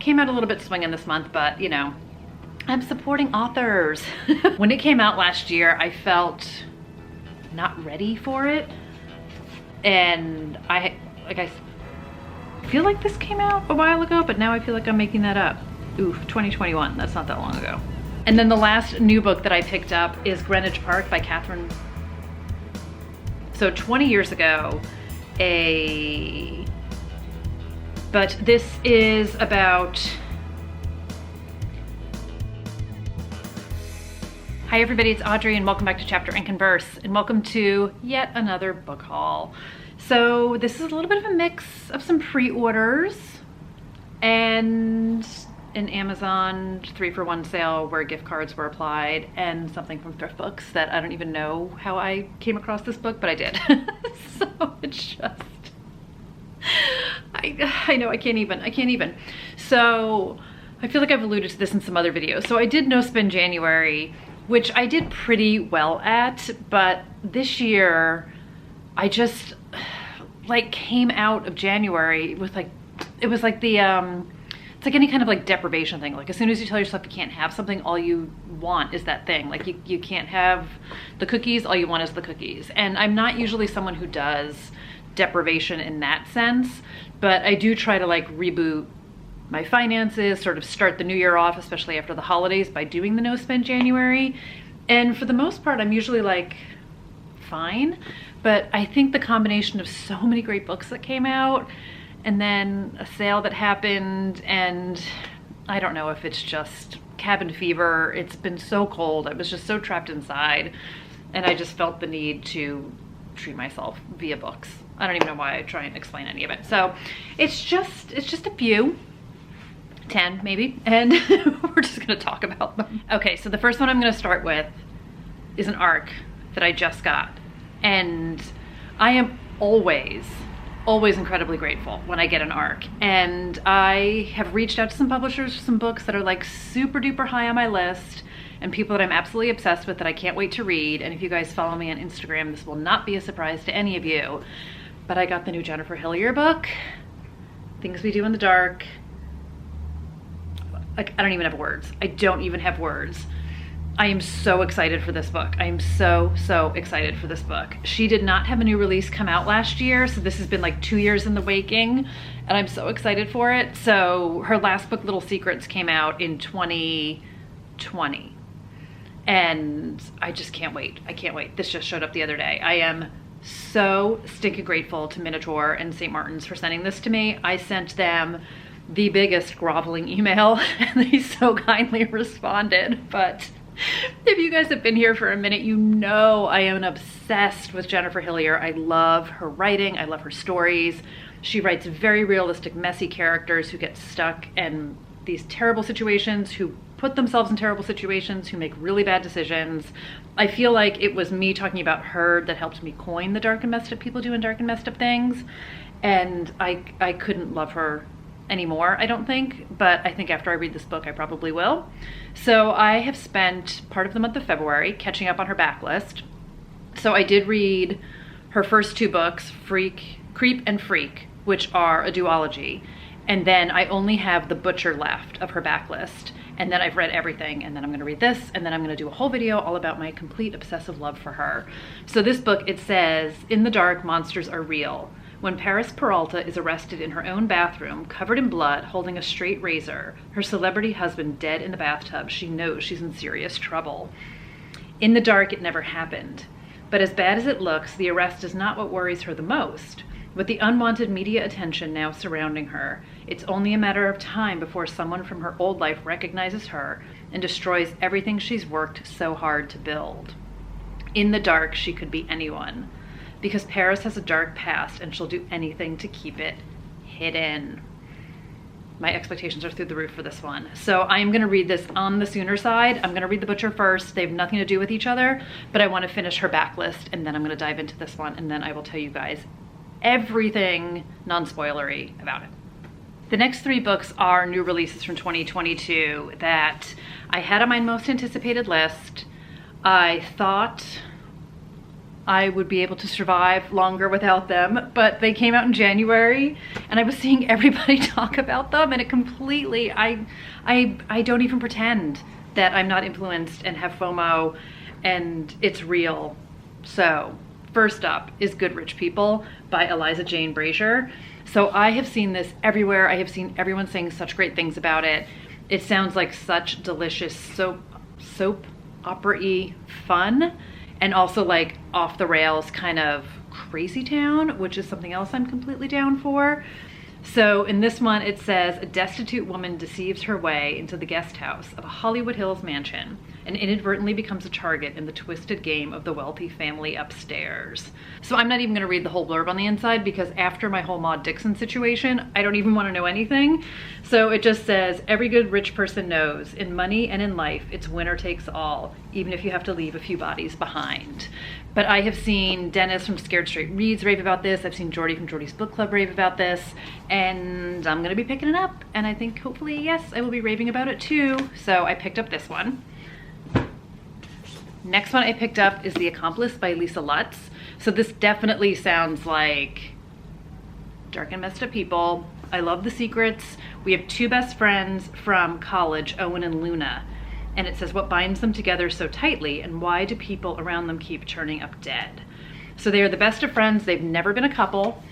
came out a little bit swinging this month, but you know, I'm supporting authors. When it came out last year, I felt not ready for it. And I feel like this came out a while ago, but now I feel like I'm making that up. Oof, 2021, that's not that long ago. And then the last new book that I picked up is Greenwich Park by Katherine. So 20 years ago, but this is about, hi everybody, it's Audrey and welcome back to Chapter and Converse and welcome to yet another book haul. So this is a little bit of a mix of some pre-orders and an Amazon 3-for-1 sale where gift cards were applied and something from thrift books that I don't even know how I came across this book, but I did. So it's just, I know I can't even. So I feel like I've alluded to this in some other videos. So I did No Spend January, which I did pretty well at, but this year I just like came out of January with like, it was like the, it's like any kind of like deprivation thing. Like as soon as you tell yourself you can't have something, all you want is that thing. Like you can't have the cookies, all you want is the cookies. And I'm not usually someone who does deprivation in that sense, but I do try to like reboot my finances, sort of start the new year off, especially after the holidays, by doing the No Spend January. And for the most part, I'm usually like fine, but I think the combination of so many great books that came out and then a sale that happened, and I don't know if it's just cabin fever. It's been so cold. I was just so trapped inside and I just felt the need to treat myself via books. I don't even know why I try and explain any of it. So it's just a few, 10 maybe, and we're just gonna talk about them. Okay, so the first one I'm gonna start with is an ARC that I just got. And I am always incredibly grateful when I get an ARC. And I have reached out to some publishers for some books that are like super duper high on my list and people that I'm absolutely obsessed with that I can't wait to read. And if you guys follow me on Instagram, this will not be a surprise to any of you, but I got the new Jennifer Hillier book, Things We Do in the Dark. Like, I don't even have words. I don't even have words. I am so excited for this book. I am so excited for this book. She did not have a new release come out last year, so this has been like 2 years in the making, and I'm so excited for it. So her last book, Little Secrets, came out in 2020, and I just can't wait. I can't wait. This just showed up the other day. I am so stinking grateful to Minotaur and St. Martin's for sending this to me. I sent them the biggest groveling email, and they so kindly responded, but if you guys have been here for a minute, you know I am obsessed with Jennifer Hillier. I love her writing. I love her stories. She writes very realistic, messy characters who get stuck in these terrible situations, who put themselves in terrible situations, who make really bad decisions. I feel like it was me talking about her that helped me coin the dark and messed up people doing dark and messed up things. And I couldn't love her anymore, I don't think, but I think after I read this book, I probably will. So I have spent part of the month of February catching up on her backlist. So I did read her first two books, Creep and Freak, which are a duology. And then I only have The Butcher left of her backlist. And then I've read everything, and then I'm gonna read this, and then I'm gonna do a whole video all about my complete obsessive love for her. So this book, it says, in the dark, monsters are real. When Paris Peralta is arrested in her own bathroom, covered in blood, holding a straight razor, her celebrity husband dead in the bathtub, she knows she's in serious trouble. In the dark, it never happened. But as bad as it looks, the arrest is not what worries her the most. With the unwanted media attention now surrounding her, it's only a matter of time before someone from her old life recognizes her and destroys everything she's worked so hard to build. In the dark, she could be anyone. Because Paris has a dark past and she'll do anything to keep it hidden. My expectations are through the roof for this one. So I'm gonna read this on the sooner side. I'm gonna read The Butcher first. They have nothing to do with each other, but I wanna finish her backlist and then I'm gonna dive into this one and then I will tell you guys everything non-spoilery about it. The next three books are new releases from 2022 that I had on my most anticipated list. I thought I would be able to survive longer without them, but they came out in January and I was seeing everybody talk about them, and it completely, I don't even pretend that I'm not influenced and have FOMO, and it's real. So first up is Good Rich People by Eliza Jane Brazier. So I have seen this everywhere. I have seen everyone saying such great things about it. It sounds like such delicious soap opera-y fun, and also like off the rails kind of crazy town, which is something else I'm completely down for. So in this one, it says, a destitute woman deceives her way into the guest house of a Hollywood Hills mansion and inadvertently becomes a target in the twisted game of the wealthy family upstairs. So I'm not even gonna read the whole blurb on the inside, because after my whole Maud Dixon situation, I don't even wanna know anything. So it just says, every good rich person knows, in money and in life, it's winner takes all, even if you have to leave a few bodies behind. But I have seen Dennis from Scared Straight Reads rave about this. I've seen Jordy from Jordy's Book Club rave about this, and I'm gonna be picking it up. And I think hopefully, yes, I will be raving about it too. So I picked up this one. Next one I picked up is The Accomplice by Lisa Lutz. So this definitely sounds like dark and messed up people. I love the secrets. We have two best friends from college, Owen and Luna. And it says, what binds them together so tightly, and why do people around them keep turning up dead? So they are the best of friends. They've never been a couple.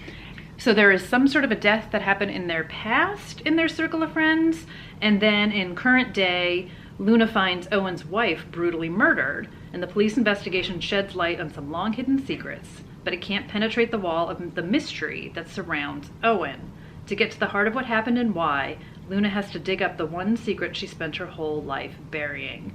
So there is some sort of a death that happened in their past in their circle of friends. And then in current day, Luna finds Owen's wife brutally murdered, and the police investigation sheds light on some long hidden secrets, but it can't penetrate the wall of the mystery that surrounds Owen. To get to the heart of what happened and why, Luna has to dig up the one secret she spent her whole life burying.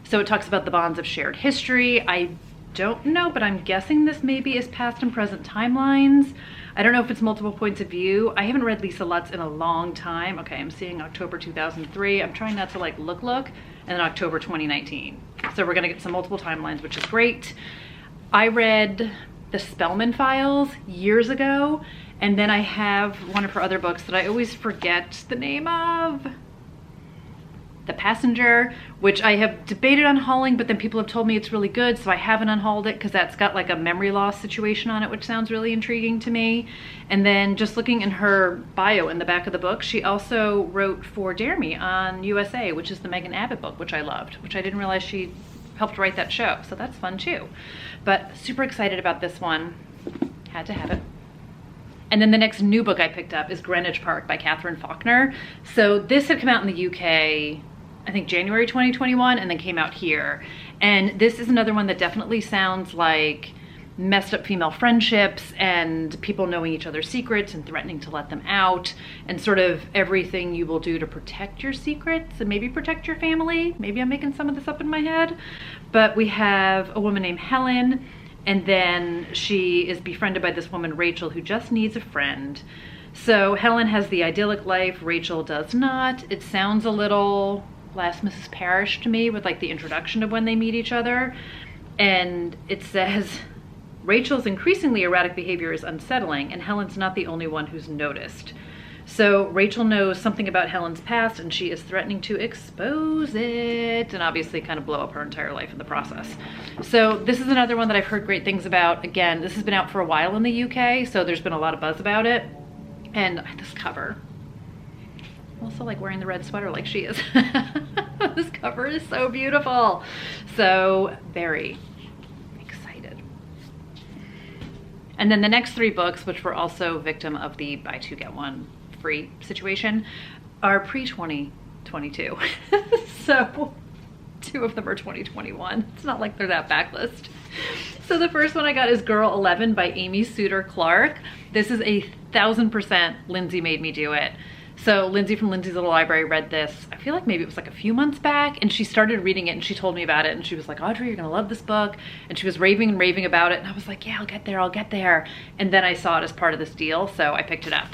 So it talks about the bonds of shared history. I don't know, but I'm guessing this maybe is past and present timelines. I don't know if it's multiple points of view. I haven't read Lisa Lutz in a long time. Okay, I'm seeing October 2003. I'm trying not to like look, and then October 2019. So we're gonna get some multiple timelines, which is great. I read the Spellman Files years ago, and then I have one of her other books that I always forget the name of. The Passenger, which I have debated on hauling, but then people have told me it's really good, so I haven't unhauled it because that's got like a memory loss situation on it, which sounds really intriguing to me. And then just looking in her bio in the back of the book, she also wrote for Dare Me on USA, which is the Megan Abbott book, which I loved, which I didn't realize she helped write that show, so that's fun too. But super excited about this one. Had to have it. And then the next new book I picked up is Greenwich Park by Katherine Faulkner. So this had come out in the UK, I think January 2021, and then came out here. And this is another one that definitely sounds like messed up female friendships and people knowing each other's secrets and threatening to let them out, and sort of everything you will do to protect your secrets and maybe protect your family. Maybe I'm making some of this up in my head. But we have a woman named Helen, and then she is befriended by this woman, Rachel, who just needs a friend. So Helen has the idyllic life, Rachel does not. It sounds a little Last Mrs. Parrish to me, with like the introduction of when they meet each other. And it says, Rachel's increasingly erratic behavior is unsettling, and Helen's not the only one who's noticed. So Rachel knows something about Helen's past, and she is threatening to expose it, and obviously kind of blow up her entire life in the process. So this is another one that I've heard great things about. Again, this has been out for a while in the UK, so there's been a lot of buzz about it. And this cover, I'm also like wearing the red sweater like she is. This cover is so beautiful. So very excited. And then the next three books, which were also victim of the buy two get one free situation, are pre-2022. So two of them are 2021. It's not like they're that backlist. So the first one I got is Girl 11 by Amy Suter Clark. This is 1000% Lindsay made me do it. So Lindsay from Lindsay's Little Library read this, I feel like maybe it was like a few months back, and she started reading it and she told me about it, and she was like, Audrey, you're gonna love this book. And she was raving and raving about it, and I was like, yeah, I'll get there. And then I saw it as part of this deal, so I picked it up.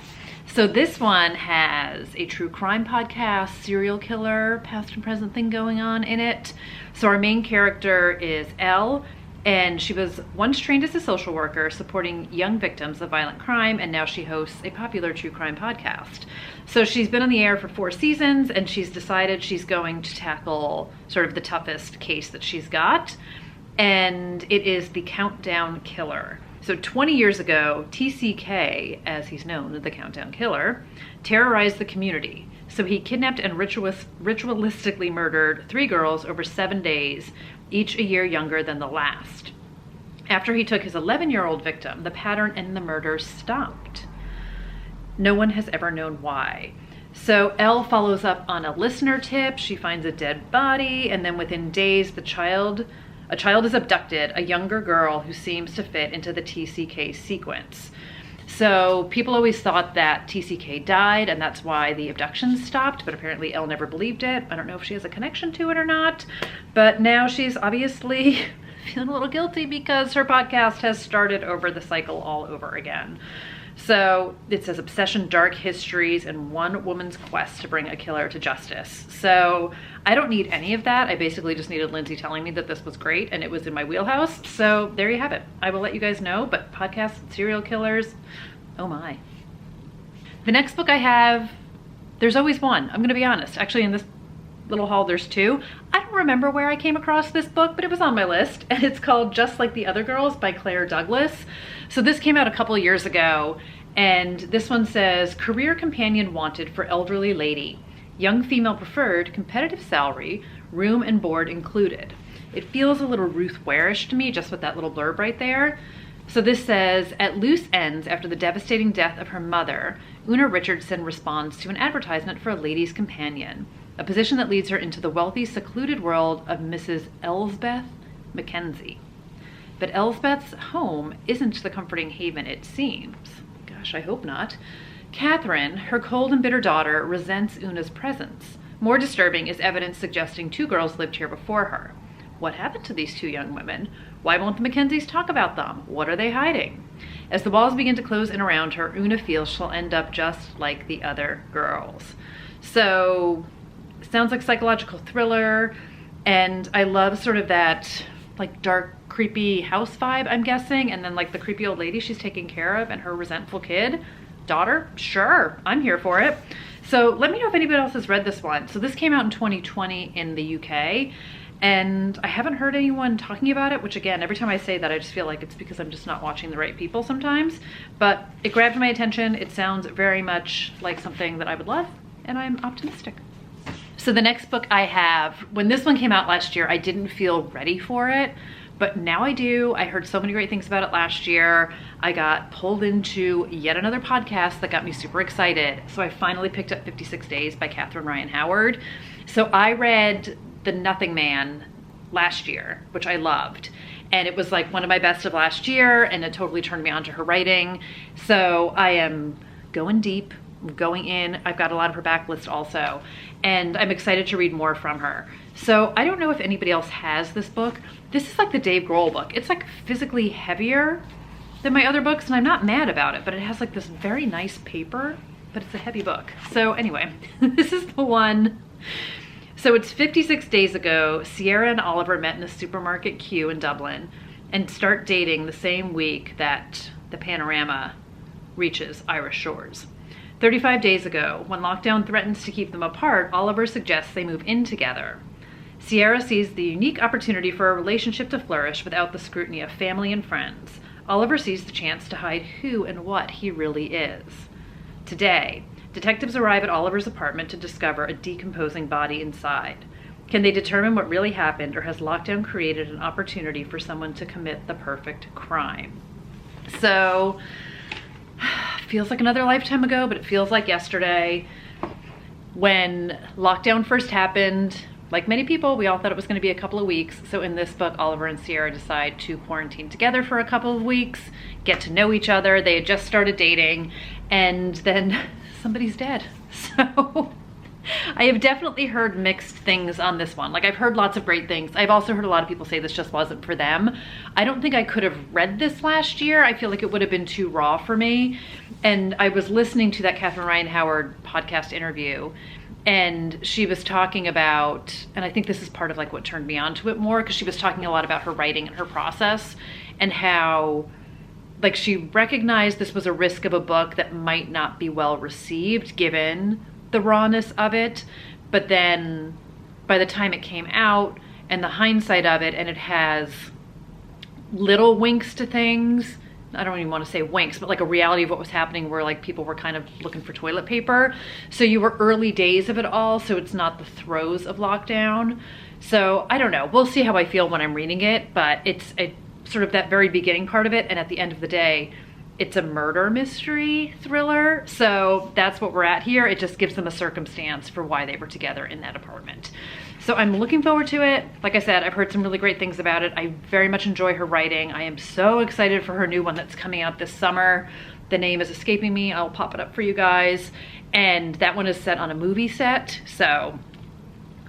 So this one has a true crime podcast, serial killer, past and present thing going on in it. So our main character is Elle, and she was once trained as a social worker supporting young victims of violent crime, and now she hosts a popular true crime podcast. So she's been on the air for 4 seasons, and she's decided she's going to tackle sort of the toughest case that she's got. and it is The Countdown Killer. So 20 years ago, TCK, as he's known, the Countdown Killer, terrorized the community. So he kidnapped and ritualistically murdered 3 girls over 7 days, each a year younger than the last. After he took his 11-year-old victim, the pattern and the murder stopped. No one has ever known why. So Elle follows up on a listener tip. She finds a dead body, and then within days, a child is abducted, a younger girl who seems to fit into the TCK sequence. So people always thought that TCK died, and that's why the abductions stopped, but apparently Elle never believed it. I don't know if she has a connection to it or not, but now she's obviously feeling a little guilty because her podcast has started over the cycle all over again. So it says obsession, dark histories, and one woman's quest to bring a killer to justice. So I don't need any of that. I basically just needed Lindsay telling me that this was great and it was in my wheelhouse. So there you have it. I will let you guys know, but podcasts and serial killers, oh my. The next book I have, there's always one. I'm gonna be honest. Actually, in this little haul, there's 2. I don't remember where I came across this book, but it was on my list, and it's called Just Like the Other Girls by Claire Douglas. So this came out a couple years ago, and this one says, career companion wanted for elderly lady, young female preferred, competitive salary, room and board included. It feels a little Ruth Ware-ish to me, just with that little blurb right there. So this says, at loose ends after the devastating death of her mother, Una Richardson responds to an advertisement for a lady's companion, a position that leads her into the wealthy, secluded world of Mrs. Elsbeth Mackenzie. But Elsbeth's home isn't the comforting haven it seems. Gosh, I hope not. Katherine, her cold and bitter daughter, resents Una's presence. More disturbing is evidence suggesting 2 girls lived here before her. What happened to these 2 young women? Why won't the Mackenzies talk about them? What are they hiding? As the walls begin to close in around her, Una feels she'll end up just like the other girls. So sounds like psychological thriller, and I love sort of that like dark, creepy house vibe, I'm guessing, and then like the creepy old lady she's taking care of and her resentful daughter. Sure, I'm here for it. So let me know if anybody else has read this one. So this came out in 2020 in the UK, and I haven't heard anyone talking about it, which again, every time I say that, I just feel like it's because I'm just not watching the right people sometimes, but it grabbed my attention. It sounds very much like something that I would love, and I'm optimistic. So the next book I have, when this one came out last year, I didn't feel ready for it, but now I do. I heard so many great things about it last year. I got pulled into yet another podcast that got me super excited. So I finally picked up 56 Days by Katherine Ryan Howard. So I read The Nothing Man last year, which I loved. And it was like one of my best of last year, and it totally turned me on to her writing. So I am going deep, going in. I've got a lot of her backlist also, and I'm excited to read more from her. So I don't know if anybody else has this book. This is like the Dave Grohl book. It's like physically heavier than my other books, and I'm not mad about it, but it has like this very nice paper, but it's a heavy book. So anyway, this is the one. So it's 56 days ago, Sierra and Oliver met in a supermarket queue in Dublin and start dating the same week that the Panorama reaches Irish shores. 35 days ago, when lockdown threatens to keep them apart, Oliver suggests they move in together. Sierra sees the unique opportunity for a relationship to flourish without the scrutiny of family and friends. Oliver sees the chance to hide who and what he really is. Today, detectives arrive at Oliver's apartment to discover a decomposing body inside. Can they determine what really happened, or has lockdown created an opportunity for someone to commit the perfect crime? So, feels like another lifetime ago, but it feels like yesterday. When lockdown first happened, like many people, we all thought it was going to be a couple of weeks. So in this book, Oliver and Sierra decide to quarantine together for a couple of weeks, get to know each other. They had just started dating, and then somebody's dead. So I have definitely heard mixed things on this one. Like, I've heard lots of great things. I've also heard a lot of people say this just wasn't for them. I don't think I could have read this last year. I feel like it would have been too raw for me. And I was listening to that Katherine Ryan Howard podcast interview, and she was talking about, and I think this is part of like what turned me on to it more, because she was talking a lot about her writing and her process, and how like she recognized this was a risk of a book that might not be well received given the rawness of it, but then by the time it came out and the hindsight of it, and it has little winks to things. I don't even want to say winks, but like a reality of what was happening where like people were kind of looking for toilet paper. So you were early days of it all, so it's not the throes of lockdown. So I don't know, we'll see how I feel when I'm reading it, but it's a sort of that very beginning part of it, and at the end of the day, it's a murder mystery thriller. So that's what we're at here. It just gives them a circumstance for why they were together in that apartment. So I'm looking forward to it. Like I said, I've heard some really great things about it. I very much enjoy her writing. I am so excited for her new one that's coming out this summer. The name is escaping me. I'll pop it up for you guys. And that one is set on a movie set. So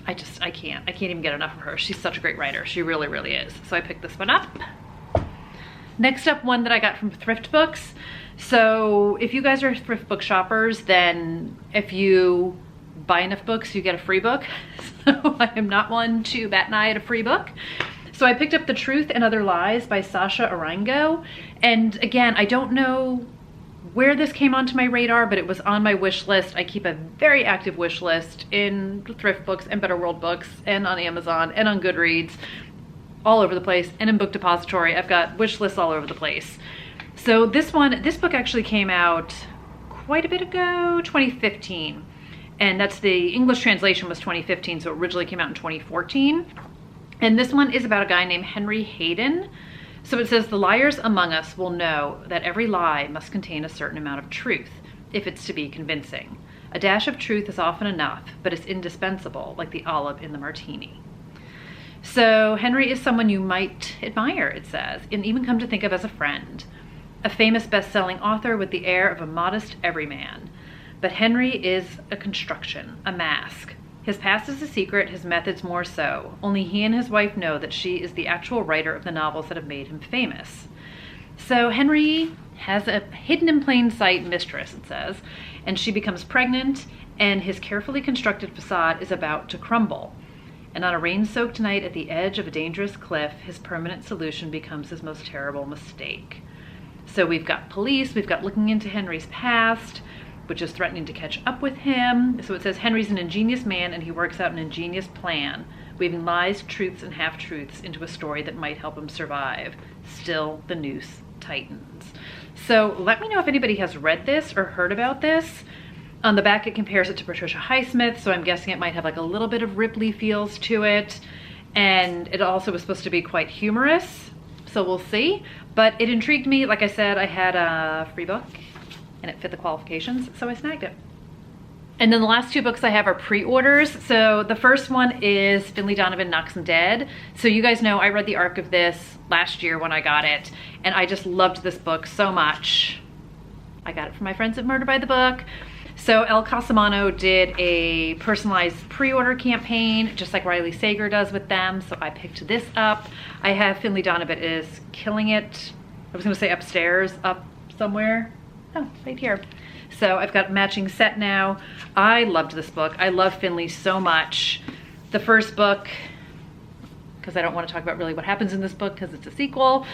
I can't even get enough of her. She's such a great writer. She really, really is. So I picked this one up. Next up, one that I got from Thrift Books. So if you guys are thrift book shoppers, then if you buy enough books, you get a free book. So I am not one to bat an eye at a free book. So I picked up The Truth and Other Lies by Sasha Arango. And again, I don't know where this came onto my radar, but it was on my wish list. I keep a very active wish list in Thrift Books and Better World Books and on Amazon and on Goodreads, all over the place, and in Book Depository. I've got wish lists all over the place. So this book actually came out quite a bit ago, 2015. And that's the English translation was 2015, so it originally came out in 2014. And this one is about a guy named Henry Hayden. So it says, the liars among us will know that every lie must contain a certain amount of truth, if it's to be convincing. A dash of truth is often enough, but it's indispensable, like the olive in the martini. So Henry is someone you might admire, it says, and even come to think of as a friend. A famous best-selling author with the air of a modest everyman. But Henry is a construction, a mask. His past is a secret, his methods more so. Only he and his wife know that she is the actual writer of the novels that have made him famous. So Henry has a hidden in plain sight mistress, it says, and she becomes pregnant, and his carefully constructed facade is about to crumble. And on a rain-soaked night at the edge of a dangerous cliff, his permanent solution becomes his most terrible mistake. So we've got police, we've got looking into Henry's past, which is threatening to catch up with him. So it says Henry's an ingenious man and he works out an ingenious plan, weaving lies, truths, and half-truths into a story that might help him survive. Still, the noose tightens. So let me know if anybody has read this or heard about this. On the back, it compares it to Patricia Highsmith, so I'm guessing it might have like a little bit of Ripley feels to it. And it also was supposed to be quite humorous, so we'll see. But it intrigued me. Like I said, I had a free book and it fit the qualifications, so I snagged it. And then the last two books I have are pre-orders. So the first one is Finley Donovan Knocks 'Em Dead. So you guys know I read the arc of this last year when I got it, and I just loved this book so much. I got it from my friends at Murder by the Book. So El Casamano did a personalized pre-order campaign, just like Riley Sager does with them. So I picked this up. I have Finley Donovan is killing it. I was gonna say upstairs, up somewhere. Oh, right here. So I've got a matching set now. I loved this book. I love Finley so much. The first book, because I don't want to talk about really what happens in this book because it's a sequel,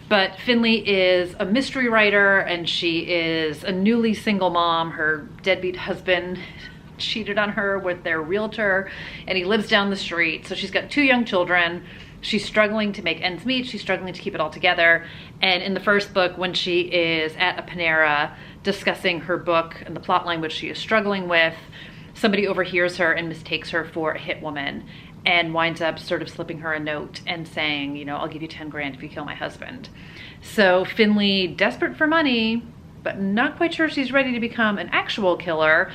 but Finley is a mystery writer and she is a newly single mom. Her deadbeat husband cheated on her with their realtor and he lives down the street. So she's got 2 young children. She's struggling to make ends meet. She's struggling to keep it all together. And in the first book, when she is at a Panera discussing her book and the plot line which she is struggling with, somebody overhears her and mistakes her for a hit woman and winds up sort of slipping her a note and saying, you know, I'll give you 10 grand if you kill my husband. So Finley, desperate for money, but not quite sure she's ready to become an actual killer,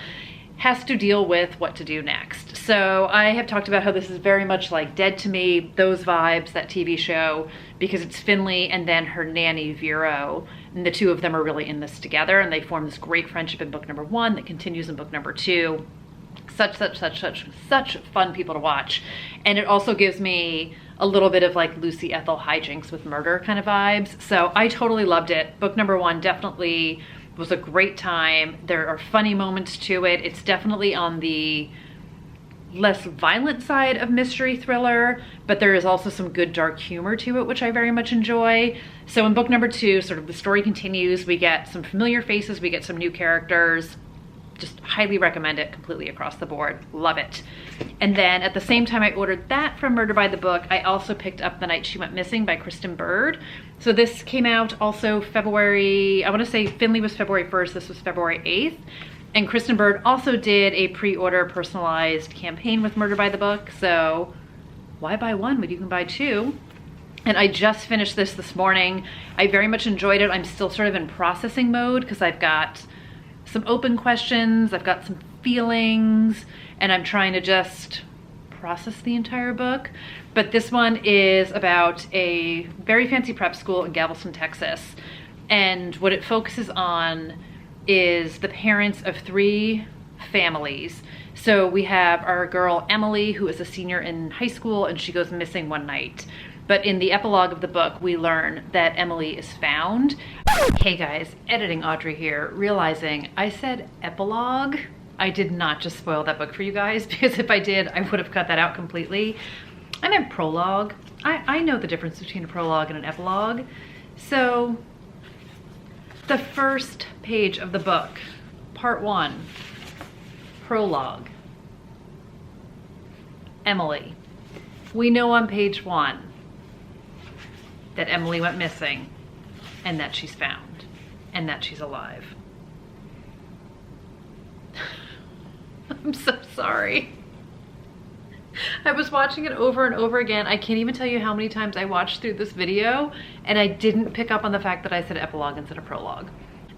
has to deal with what to do next. So I have talked about how this is very much like Dead to Me, those vibes, that TV show, because it's Finley and then her nanny Vero, and the two of them are really in this together, and they form this great friendship in book number 1 that continues in book number 2. Such fun people to watch. And it also gives me a little bit of like Lucy Ethel hijinks with murder kind of vibes. So I totally loved it. Book number 1 definitely was a great time. There are funny moments to it. It's definitely on the less violent side of mystery thriller, but there is also some good dark humor to it, which I very much enjoy. So in book number 2, sort of the story continues. We get some familiar faces, we get some new characters. Just highly recommend it completely across the board. Love it. And then at the same time I ordered that from Murder by the Book, I also picked up The Night She Went Missing by Kristen Bird. So this came out also February, I want to say Finley was February 1st, this was February 8th. And Kristen Bird also did a pre-order personalized campaign with Murder by the Book. So why buy one when you can buy two? And I just finished this morning. I very much enjoyed it. I'm still sort of in processing mode because I've got some open questions, I've got some feelings, and I'm trying to just process the entire book. But this one is about a very fancy prep school in Galveston, Texas. And what it focuses on is the parents of 3 families. So we have our girl Emily, who is a senior in high school, and she goes missing one night. But in the epilogue of the book, we learn that Emily is found. Hey guys, editing Audrey here, realizing I said epilogue. I did not just spoil that book for you guys, because if I did, I would have cut that out completely. I meant prologue. I know the difference between a prologue and an epilogue. So the first page of the book, part 1, prologue. Emily. We know on page 1 that Emily went missing and that she's found and that she's alive. I'm so sorry. I was watching it over and over again. I can't even tell you how many times I watched through this video and I didn't pick up on the fact that I said epilogue instead of prologue.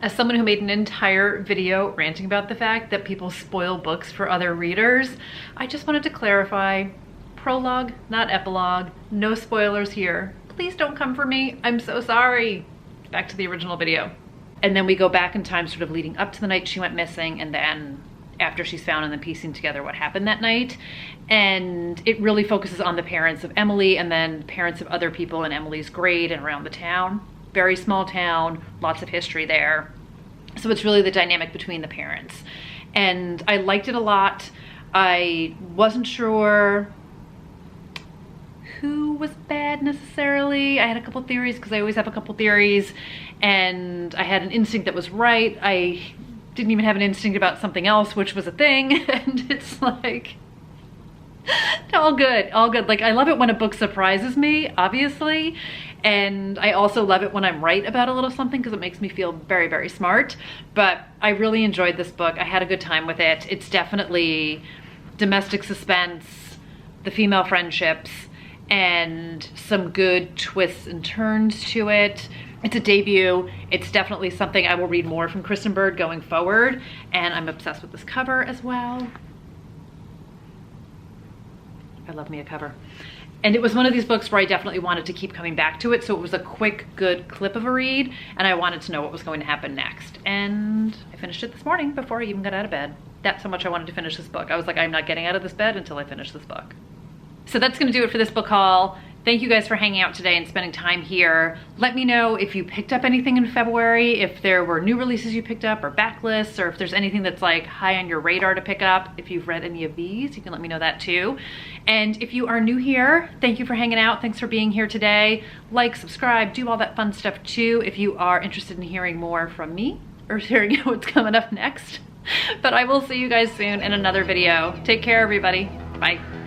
As someone who made an entire video ranting about the fact that people spoil books for other readers, I just wanted to clarify, prologue, not epilogue, no spoilers here. Please don't come for me, I'm so sorry. Back to the original video. And then we go back in time sort of leading up to the night she went missing, and then after she's found, and then piecing together what happened that night. And it really focuses on the parents of Emily and then parents of other people in Emily's grade and around the town. Very small town, lots of history there. So it's really the dynamic between the parents. And I liked it a lot. I wasn't sure who was bad necessarily. I had a couple theories because I always have a couple theories, and I had an instinct that was right. I didn't even have an instinct about something else, which was a thing. And it's like, all good, all good. Like, I love it when a book surprises me, obviously. And I also love it when I'm right about a little something because it makes me feel very, very smart. But I really enjoyed this book. I had a good time with it. It's definitely domestic suspense, the female friendships, and some good twists and turns to it. It's a debut. It's definitely something I will read more from Kristen Bird going forward. And I'm obsessed with this cover as well. I love me a cover. And it was one of these books where I definitely wanted to keep coming back to it. So it was a quick, good clip of a read. And I wanted to know what was going to happen next. And I finished it this morning before I even got out of bed. That's how much I wanted to finish this book. I was like, I'm not getting out of this bed until I finish this book. So that's gonna do it for this book haul. Thank you guys for hanging out today and spending time here. Let me know if you picked up anything in February, if there were new releases you picked up or backlists, or if there's anything that's like high on your radar to pick up. If you've read any of these, you can let me know that too. And if you are new here, thank you for hanging out. Thanks for being here today. Like, subscribe, do all that fun stuff too if you are interested in hearing more from me or hearing what's coming up next. But I will see you guys soon in another video. Take care, everybody. Bye.